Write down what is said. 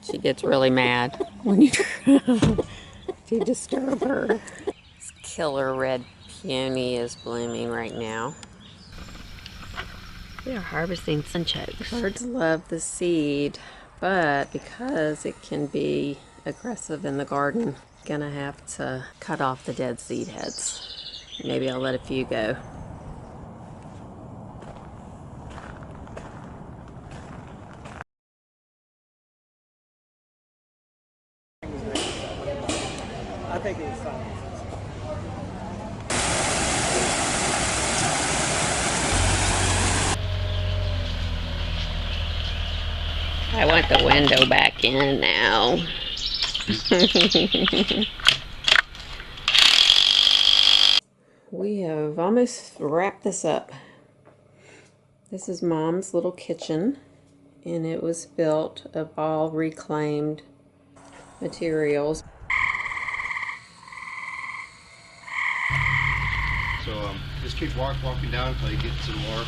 She gets really mad when you if you disturb her. This killer red peony is blooming right now. We are harvesting sunchokes. Birds love the seed, but because it can be aggressive in the garden, I'm gonna have to cut off the dead seed heads. Maybe I'll let a few go. I think it was fine. I want the window back in now. We have almost wrapped this up. This is Mom's little kitchen, and it was built of all reclaimed materials. So just keep walking down until you get some more.